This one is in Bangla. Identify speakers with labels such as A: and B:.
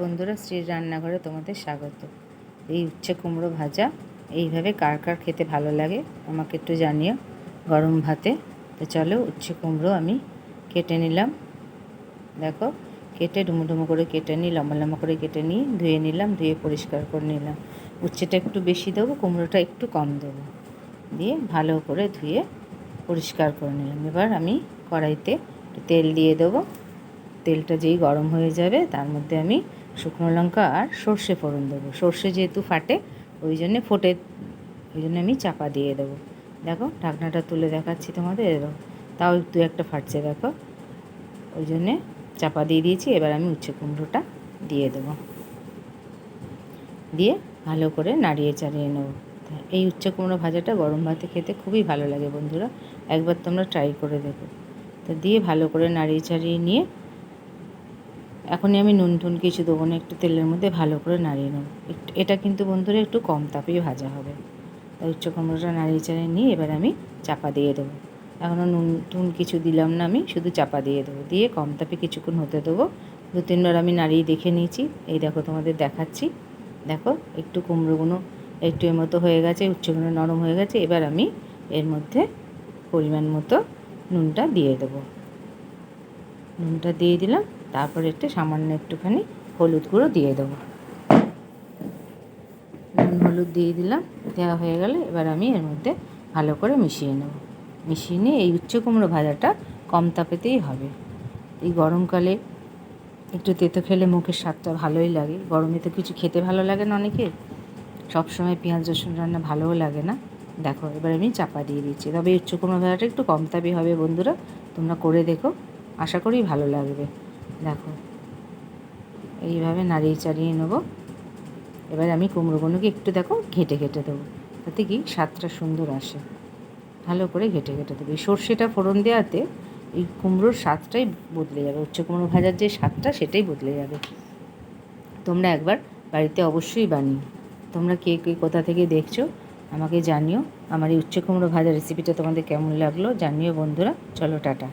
A: বন্ধুরা, শ্রীর রান্নাঘরে তোমাদের স্বাগত। এই উচ্ছে কুমড়ো ভাজা এইভাবে কার কার খেতে ভালো লাগে আমাকে একটু জানিও গরম ভাতে। তো চলো, উচ্ছে কুমড়ো আমি কেটে নিলাম। দেখো, কেটে ডুমো ডুমো করে কেটে নিই, লম্বা লম্বা করে কেটে নিই, ধুয়ে নিলাম, ধুয়ে পরিষ্কার করে নিলাম। উচ্ছেটা একটু বেশি দেবো, কুমড়োটা একটু কম দেবো, দিয়ে ভালো করে ধুয়ে পরিষ্কার করে নিলাম। এবার আমি কড়াইতে তেল দিয়ে দেবো। তেলটা যেই গরম হয়ে যাবে তার মধ্যে আমি শুকনো লঙ্কা আর সর্ষে ফোড়ন দেবো। সর্ষে যেহেতু ফাটে ওই জন্য আমি চাপা দিয়ে দেবো। দেখো, ঢাকনাটা তুলে দেখাচ্ছি তোমাদের, তাও একটু একটা ফাটছে, দেখো, ওই জন্যে চাপা দিয়ে দিয়েছি। এবার আমি উচ্ছে কুমড়োটা দিয়ে দেবো, দিয়ে ভালো করে নাড়িয়ে চাড়িয়ে নেবো। এই উচ্ছে কুমড়ো ভাজাটা গরম ভাতে খেতে খুবই ভালো লাগে বন্ধুরা, একবার তোমরা ট্রাই করে দেখো। তো দিয়ে ভালো করে নাড়িয়ে চাড়িয়ে নিয়ে এখনই আমি নুন টুন কিছু দেবো না, একটু তেলের মধ্যে ভালো করে নাড়িয়ে নেবো। এটা কিন্তু বন্ধুরা একটু কম তাপেই ভাজা হবে। তাই উচ্চ কুমড়োটা নাড়িয়ে চাড়িয়ে নিয়ে এবার আমি চাপা দিয়ে দেবো। এখনও নুন টুন কিছু দিলাম না, আমি শুধু চাপা দিয়ে দেবো, দিয়ে কম তাপে কিছুক্ষণ হতে দেবো। 2-3 বার আমি নাড়িয়ে দেখে নিয়েছি। এই দেখো, তোমাদের দেখাচ্ছি, দেখো একটু কুমড়োগুলো একটু এর মতো হয়ে গেছে, উচ্চগুলো নরম হয়ে গেছে। এবার আমি এর মধ্যে পরিমাণ মতো নুনটা দিয়ে দেবো। নুনটা দিয়ে দিলাম, তারপরে সামান্য একটুখানি হলুদ গুঁড়ো দিয়ে দেবো। নুন হলুদ দিয়ে দিলাম, দেওয়া হয়ে গেলে এবার আমি এর মধ্যে ভালো করে মিশিয়ে নেব। মিশিয়ে নিয়ে এই উচ্ছে কুমড়ো ভাজাটা কম তাপেতেই হবে। এই গরমকালে একটু তেতো খেলে মুখের স্বাদটা ভালোই লাগে। গরমে তো কিছু খেতে ভালো লাগে না অনেকের, সবসময় পেঁয়াজ রসুন রান্না ভালোও লাগে না। দেখো, এবার আমি চাপা দিয়ে দিচ্ছি। তবে এই উচ্ছে কুমড়ো ভাজাটা একটু কম তাপে হবে বন্ধুরা, তোমরা করে দেখো, আশা করি ভালো লাগবে। দেখো, এইভাবে নাড়িয়ে চাড়িয়ে নেবো। এবার আমি কুমড়োগুলোকে একটু দেখো ঘেঁটে ঘেঁটে দেবো, তাতে কি স্বাদটা সুন্দর আসে। ভালো করে ঘেঁটে ঘেঁটে দেবো। এই সর্ষেটা ফোড়ন দেওয়াতে এই কুমড়োর স্বাদটাই বদলে যাবে, উচ্ছে কুমড়ো ভাজার যে স্বাদটা সেটাই বদলে যাবে। তোমরা একবার বাড়িতে অবশ্যই বানিও। তোমরা কে কে কোথা থেকে দেখছো আমাকে জানিও। আমার এই উচ্ছে কুমড়ো ভাজা রেসিপিটা তোমাদের কেমন লাগলো জানিও বন্ধুরা। চলো, টাটা।